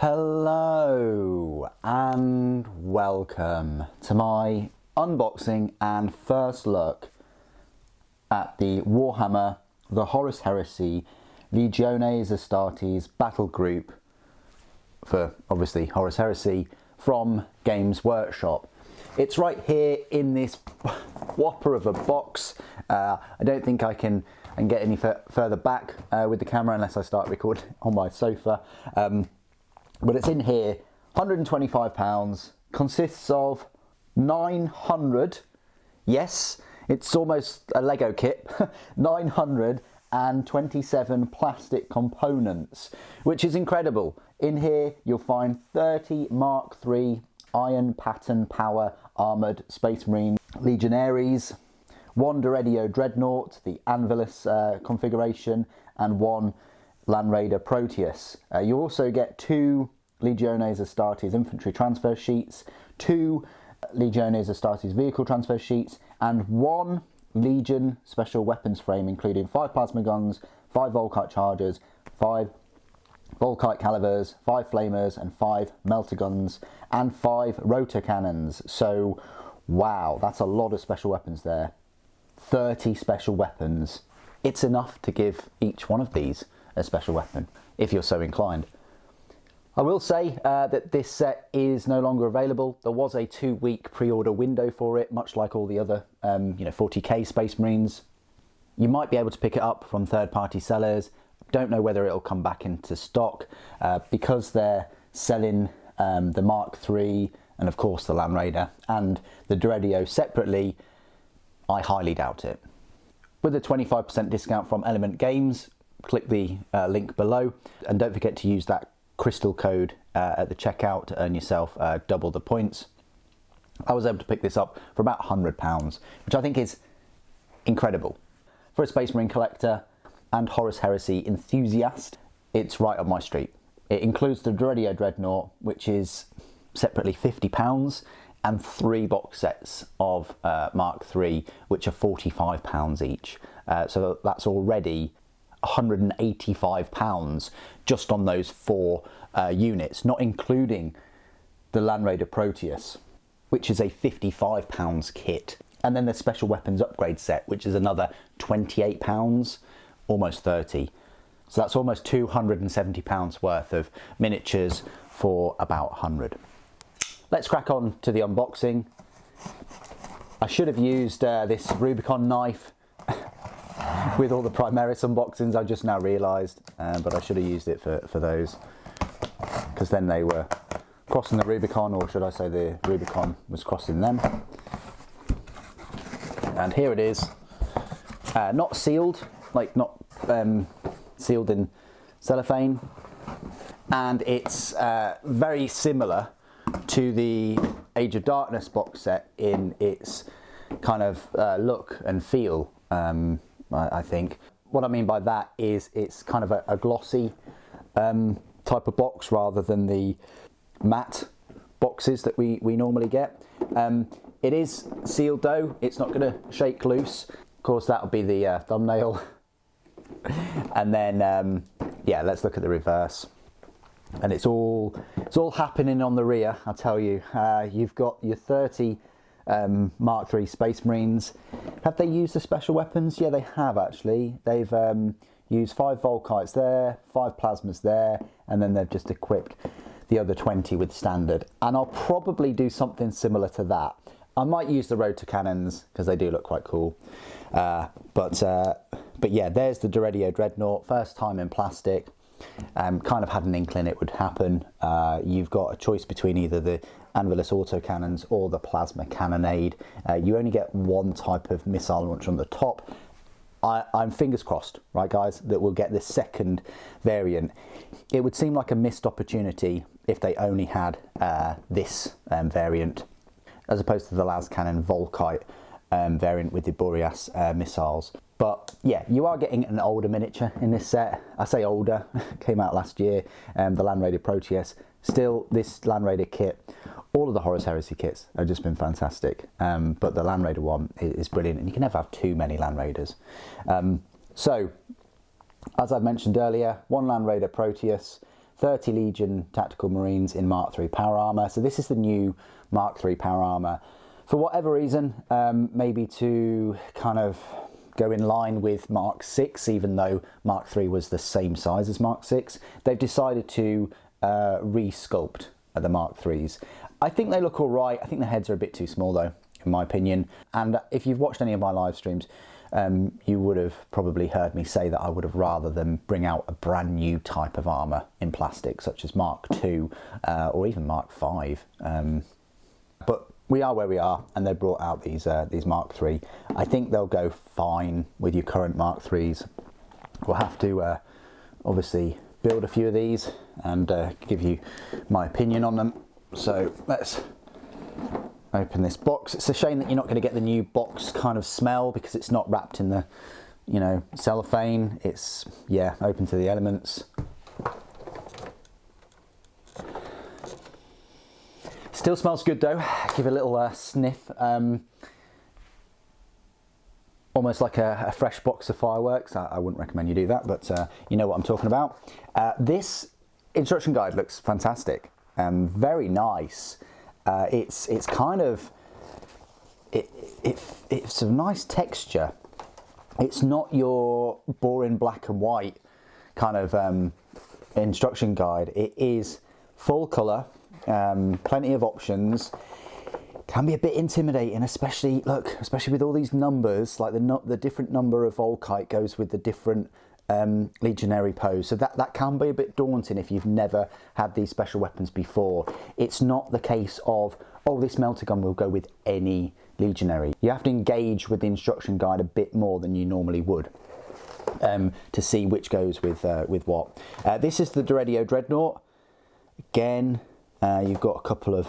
Hello and welcome to my unboxing and first look at the Warhammer, the Horus Heresy, Legiones Astartes battle group for obviously Horus Heresy from Games Workshop. It's right here in this whopper of a box. I don't think I can get any further back with the camera unless I start recording on my sofa. But it's in here, £125, consists of 900, yes, it's almost a Lego kit, 927 plastic components, which is incredible. In here, you'll find 30 Mark III Iron Pattern Power Armoured Space Marine Legionaries, 1 Deredio Dreadnought, the Anvilus configuration, and 1 Land Raider Proteus. You also get 2 Legiones Astartes infantry transfer sheets, 2 Legiones Astartes vehicle transfer sheets, and 1 Legion special weapons frame, including 5 plasma guns, 5 Volkite chargers, 5 Volkite calibers, 5 flamers, and 5 melter guns, and 5 rotor cannons. So, wow, that's a lot of special weapons there. 30 special weapons. It's enough to give each one of these a special weapon, if you're so inclined. I will say that this set is no longer available. There was a 2-week pre-order window for it, much like all the other 40k Space Marines. You might be able to pick it up from third-party sellers. Don't know whether it'll come back into stock because they're selling the Mark III and of course the Land Raider and the Deredio separately. I highly doubt it. With a 25% discount from Element Games, click the link below, and don't forget to use that crystal code at the checkout to earn yourself double the points. I was able to pick this up for about £100, which I think is incredible. For a Space Marine collector and Horus Heresy enthusiast, it's right up my street. It includes the Deredio Dreadnought, which is separately £50, and 3 box sets of Mark III, which are £45 each. So that's already £185 just on those 4 units, not including the Land Raider Proteus, which is a £55 kit. And then the Special Weapons Upgrade set, which is another £28, almost 30. So that's almost £270 worth of miniatures for about 100. Let's crack on to the unboxing. I should have used this Rubicon knife with all the Primaris unboxings, I just now realised, but I should have used it for those, because then they were crossing the Rubicon, or should I say the Rubicon was crossing them. And here it is, not sealed, like not sealed in cellophane, and it's very similar to the Age of Darkness box set in its kind of look and feel. I think. What I mean by that is it's kind of a glossy type of box rather than the matte boxes that we normally get. It is sealed though, it's not going to shake loose. Of course that'll be the thumbnail. And then yeah, let's look at the reverse. And it's all happening on the rear, I'll tell you. You've got your 30 Mark III Space Marines. Have they used the special weapons? Yeah, they have actually. They've used 5 Volkites there, 5 Plasmas there, and then they've just equipped the other 20 with standard. And I'll probably do something similar to that. I might use the rotor cannons because they do look quite cool. But yeah, there's the Deredio Dreadnought, first time in plastic. Kind of had an inkling it would happen. You've got a choice between either the Anvilus autocannons or the plasma cannonade. You only get 1 type of missile launcher on the top. I'm fingers crossed, right guys, that we'll get this second variant. It would seem like a missed opportunity if they only had this variant, as opposed to the las cannon Volkite variant with the Boreas missiles. But yeah, you are getting an older miniature in this set. I say older, came out last year, the Land Raider Proteus. Still, this Land Raider kit, all of the Horus Heresy kits have just been fantastic. But the Land Raider one is brilliant, and you can never have too many Land Raiders. So, as I've mentioned earlier, 1 Land Raider Proteus, 30 Legion Tactical Marines in Mark III power armor. So this is the new Mark III power armor. For whatever reason, maybe to kind of go in line with Mark VI, even though Mark III was the same size as Mark VI, they've decided to re-sculpt the Mark IIIs. I think they look all right. I think the heads are a bit too small though, in my opinion. And if you've watched any of my live streams, you would have probably heard me say that I would have rather them bring out a brand new type of armour in plastic, such as Mark II or even Mark V. But we are where we are, and they brought out these Mark III. I think they'll go fine with your current Mark IIIs. We'll have to obviously build a few of these and give you my opinion on them. So let's open this box. It's a shame that you're not going to get the new box kind of smell because it's not wrapped in the, you know, cellophane. It's, yeah, open to the elements. Still smells good though. Give it a little sniff. Almost like a fresh box of fireworks. I wouldn't recommend you do that, but you know what I'm talking about. This instruction guide looks fantastic. Very nice. It's kind of it's a nice texture. It's not your boring black and white kind of instruction guide. It is full colour, plenty of options. Can be a bit intimidating, especially with all these numbers. Like the different number of Volkite goes with the different legionary pose, so that can be a bit daunting if you've never had these special weapons before. It's not the case of, oh, this melter gun will go with any legionary. You have to engage with the instruction guide a bit more than you normally would to see which goes with what. This is the Doredio Dreadnought. Again, you've got a couple of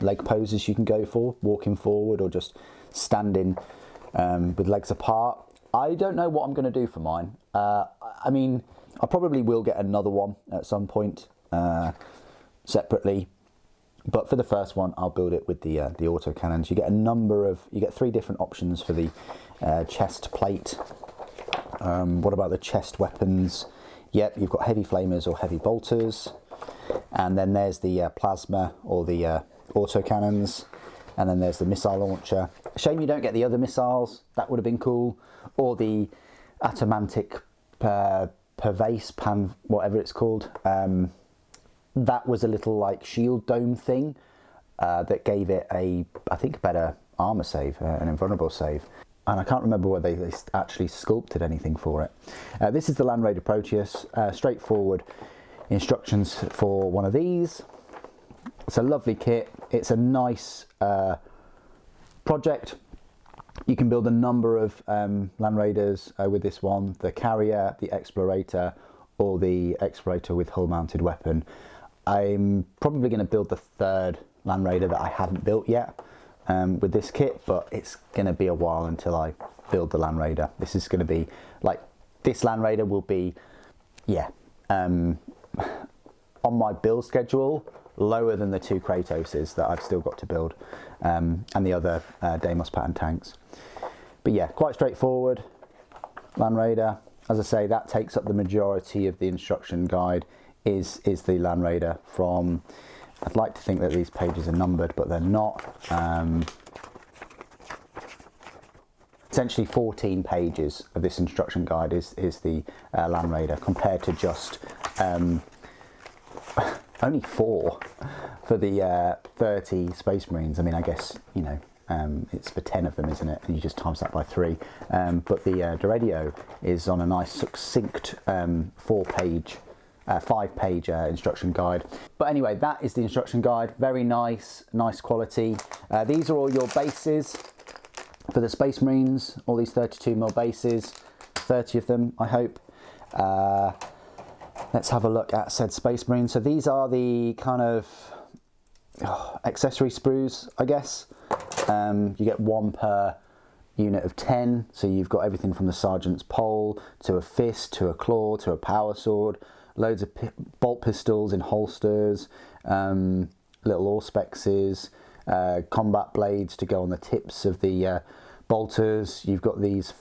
leg poses you can go for, walking forward or just standing with legs apart. I don't know what I'm going to do for mine. I mean, I probably will get another one at some point separately, but for the first one, I'll build it with the auto cannons. You get 3 different options for the chest plate. What about the chest weapons? Yep, you've got heavy flamers or heavy bolters, and then there's the plasma or the auto cannons. And then there's the missile launcher. Shame you don't get the other missiles. That would have been cool. Or the atomantic pervase, whatever it's called. That was a little like shield dome thing that gave it I think, a better armor save, an invulnerable save. And I can't remember whether they actually sculpted anything for it. This is the Land Raider Proteus. Straightforward instructions for one of these. It's a lovely kit. It's a nice project. You can build a number of Land Raiders with this one. The Carrier, the Explorator, or the Explorator with hull-mounted weapon. I'm probably going to build the 3rd Land Raider that I haven't built yet with this kit, but it's going to be a while until I build the Land Raider. This is going to be, like, this Land Raider will be, yeah, on my build schedule, lower than the 2 Kratoses that I've still got to build, and the other Deimos pattern tanks. But yeah, quite straightforward Land Raider. As I say, that takes up the majority of the instruction guide, is the Land Raider from, I'd like to think that these pages are numbered, but they're not. Essentially 14 pages of this instruction guide is the Land Raider, compared to just only 4 for the 30 Space Marines. I mean, I guess, you know, it's for 10 of them, isn't it? And you just times that by 3. But the Doredio is on a nice succinct 5-page instruction guide. But anyway, that is the instruction guide. Very nice quality. These are all your bases for the Space Marines, all these 32mm bases, 30 of them, I hope. Let's have a look at said Space Marine. So these are the kind of accessory sprues, I guess. You get 1 per unit of 10. So you've got everything from the sergeant's pole to a fist to a claw to a power sword, loads of bolt pistols in holsters, little auspexes, combat blades to go on the tips of the bolters. You've got these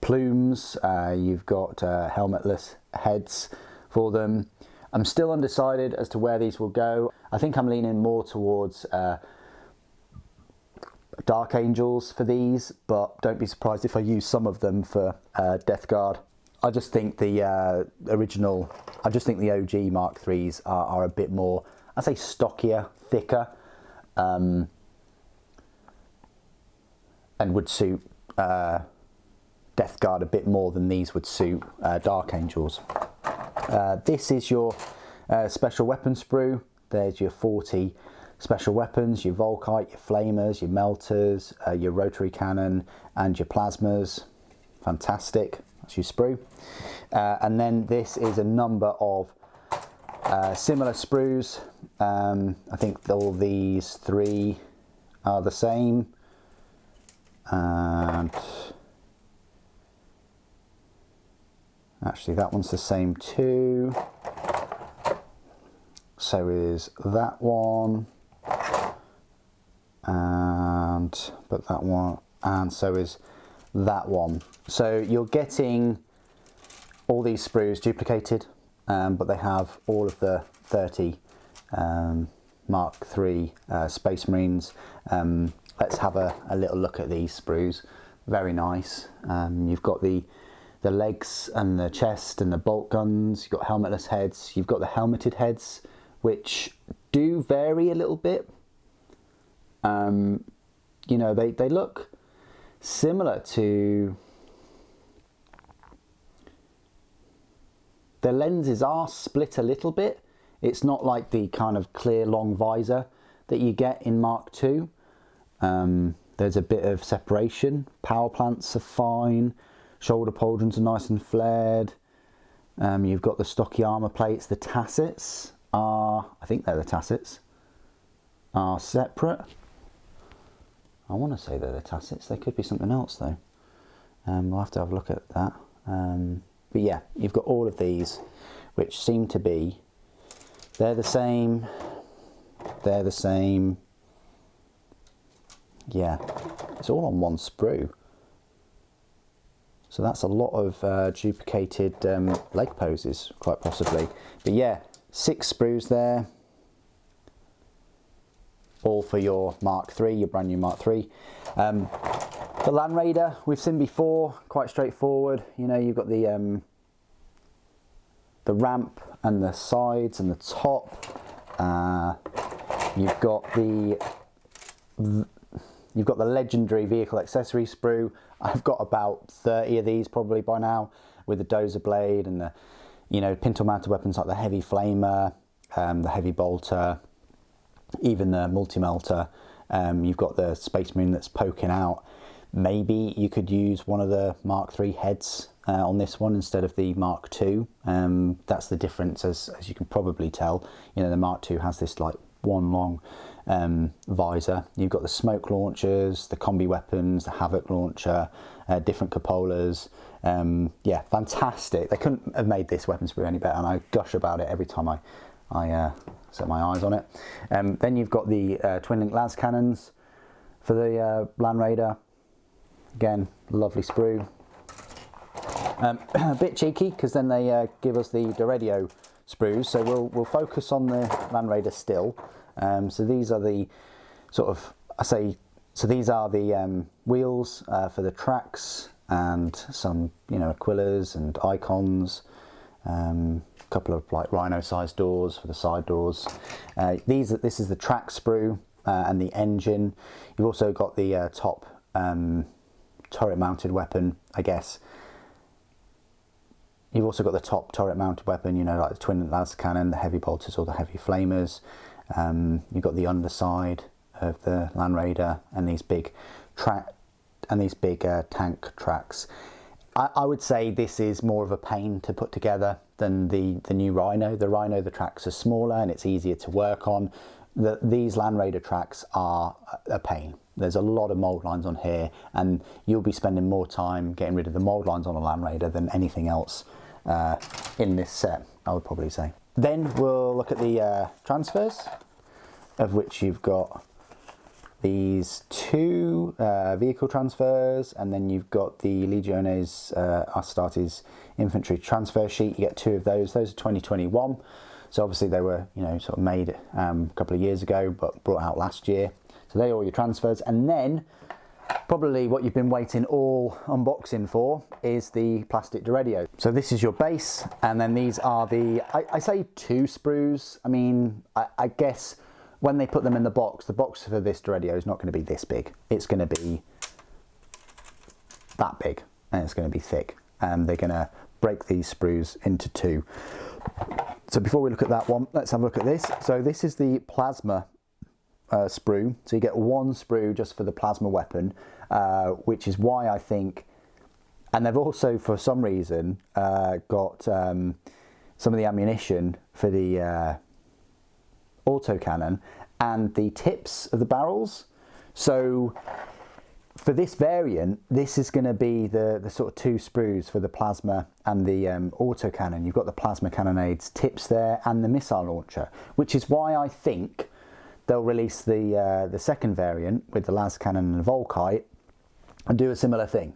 plumes, you've got helmetless heads for them. I'm still undecided as to where these will go. I think I'm leaning more towards Dark Angels for these, but don't be surprised if I use some of them for Death Guard. I just think the the OG Mark IIIs are a bit more, I'd say, stockier, thicker, and would suit Death Guard a bit more than these would suit Dark Angels. This is your special weapon sprue. There's your 40 special weapons, your Volkite, your flamers, your melters, your rotary cannon, and your plasmas. Fantastic. That's your sprue. And then this is a number of similar sprues. I think all these three are the same. And actually that one's the same too. So is that one. But that one, and so is that one. So you're getting all these sprues duplicated, but they have all of the 30 Mark III Space Marines. Let's have a little look at these sprues. Very nice. You've got the legs and the chest and the bolt guns. You've got helmetless heads. You've got the helmeted heads, which do vary a little bit. You know, they look similar to, their lenses are split a little bit. It's not like the kind of clear long visor that you get in Mark II. There's a bit of separation. Power plants are fine. Shoulder pauldrons are nice and flared. You've got the stocky armour plates. The tassets are, I think they're the tassets, are separate. I want to say they're the tassets. They could be something else though. We'll have to have a look at that. But yeah, you've got all of these, which seem to be, they're the same. They're the same. Yeah, it's all on one sprue. So that's a lot of duplicated leg poses, quite possibly. But yeah, 6 sprues there. All for your Mark III, your brand new Mark III. The Land Raider we've seen before, quite straightforward. You know, you've got the ramp and the sides and the top. You've got the legendary vehicle accessory sprue. I've got about 30 of these probably by now, with the dozer blade and the, you know, pintle mounted weapons like the heavy flamer, the heavy bolter, even the multi-melter. You've got the Space Marine that's poking out. Maybe you could use one of the Mark III heads on this one instead of the Mark II. That's the difference, as you can probably tell. You know, the Mark II has this like one long visor. You've got the smoke launchers, the combi weapons, the Havoc launcher, different cupolas. Yeah, fantastic. They couldn't have made this weapon sprue any better, and I gush about it every time I set my eyes on it. Then you've got the twin link las cannons for the Land Raider. Again, lovely sprue. A bit cheeky because then they give us the Doredio sprues, so we'll focus on the Land Raider still. So these are the sort of, so these are the wheels for the tracks, and some, you know, Aquillas and icons. A couple of like rhino sized doors for the side doors. This is the track sprue and the engine. You've also got the top turret mounted weapon, I guess. You've also got the top turret mounted weapon, you know, like the twin las cannon, the heavy bolters or the heavy flamers. You've got the underside of the Land Raider and these big tank tracks. I would say this is more of a pain to put together than the new Rhino. The Rhino, the tracks are smaller and it's easier to work on. These Land Raider tracks are a pain. There's a lot of mould lines on here, and you'll be spending more time getting rid of the mould lines on a Land Raider than anything else in this set, I would probably say. Then we'll look at the transfers, of which you've got these 2 vehicle transfers, and then you've got the Legiones Astartes infantry transfer sheet. You get 2 of those. Those are 2021. So obviously they were, you know, sort of made a couple of years ago, but brought out last year. So they're all your transfers. And then probably what you've been waiting all unboxing for is the plastic Duradio. So this is your base, and then these are the, I say 2 sprues. I mean, I guess when they put them in the box for this Duradio is not going to be this big. It's going to be that big, and it's going to be thick. And they're going to break these sprues into 2. So before we look at that one, let's have a look at this. So this is the plasma sprue. So you get 1 sprue just for the plasma weapon, which is why I think, and they've also for some reason got some of the ammunition for the autocannon and the tips of the barrels. So for this variant, this is going to be the sort of 2 sprues for the plasma and the autocannon. You've got the plasma cannonades tips there and the missile launcher, which is why I think they'll release the second variant with the las cannon and Volkite and do a similar thing.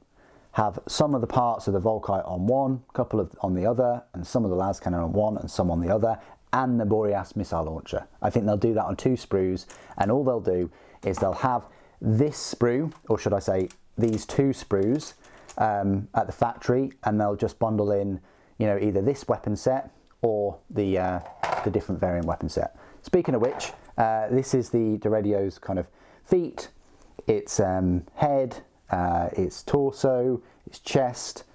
Have some of the parts of the Volkite on one, couple of on the other, and some of the las cannon on one and some on the other, and the Boreas missile launcher. I think they'll do that on 2 sprues, and all they'll do is they'll have this sprue, or should I say these 2 sprues at the factory, and they'll just bundle in, you know, either this weapon set or the different variant weapon set. Speaking of which, this is the Duradio's kind of feet, its head, its torso, its chest.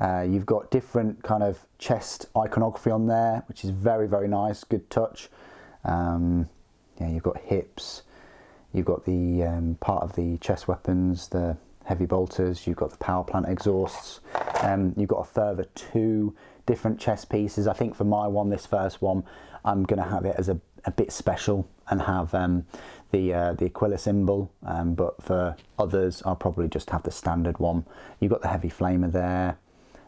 You've got different kind of chest iconography on there, which is very, very nice, good touch. Yeah, you've got hips, you've got the part of the chest weapons, the heavy bolters, you've got the power plant exhausts, you've got a further 2 different chest pieces. I think for my one, this first one, I'm going to have it as a bit special and have the Aquila symbol, but for others I'll probably just have the standard one. You've got the heavy flamer there,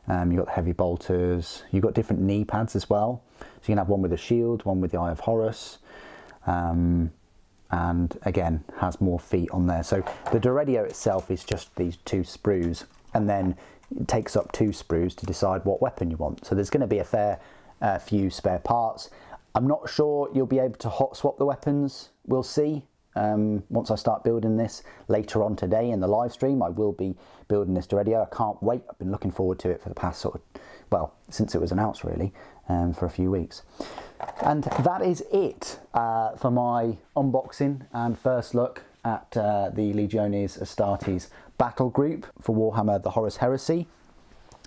you've got the heavy bolters, you've got different knee pads as well, so you can have one with a shield, one with the Eye of Horus, and again has more feet on there. So the Duradio itself is just these 2 sprues, and then it takes up 2 sprues to decide what weapon you want. So there's going to be a fair few spare parts. I'm not sure you'll be able to hot swap the weapons. We'll see. Once I start building this later on today in the live stream, I will be building this Duradio. I can't wait. I've been looking forward to it for the past sort of, well, since it was announced really, for a few weeks. And that is it for my unboxing and first look at the Legiones Astartes battle group for Warhammer the Horus Heresy.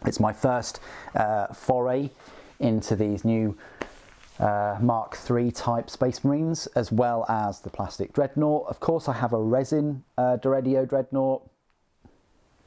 It's my first foray into these new Mark III type Space Marines, as well as the plastic Dreadnought. Of course I have a resin Duradio Dreadnought,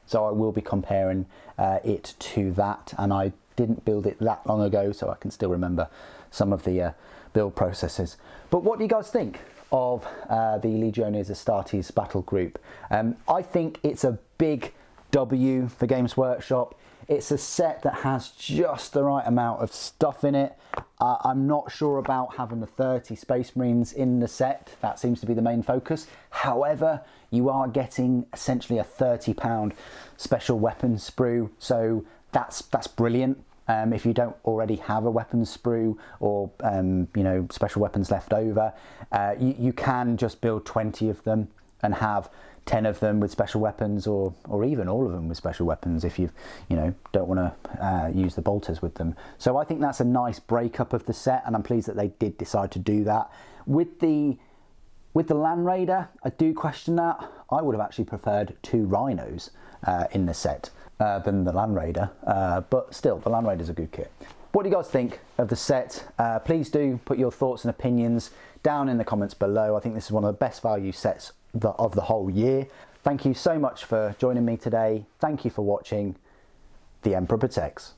so I will be comparing it to that, and I didn't build it that long ago, so I can still remember some of the build processes. But what do you guys think of the Legiones Astartes battle group? I think it's a big W for Games Workshop. It's a set that has just the right amount of stuff in it. I'm not sure about having the 30 Space Marines in the set. That seems to be the main focus. However, you are getting essentially a £30 special weapons sprue, so that's brilliant. If you don't already have a weapons sprue or you know, special weapons left over, you can just build 20 of them and have 10 of them with special weapons, or even all of them with special weapons if you don't want to use the bolters with them. So I think that's a nice breakup of the set, and I'm pleased that they did decide to do that. With the Land Raider, I do question that. I would have actually preferred 2 rhinos in the set than the Land Raider, but still, the Land Raider is a good kit. What do you guys think of the set? Please do put your thoughts and opinions down in the comments below. I think this is one of the best value sets of the whole year. Thank you so much for joining me today. Thank you for watching. The Emperor Protects.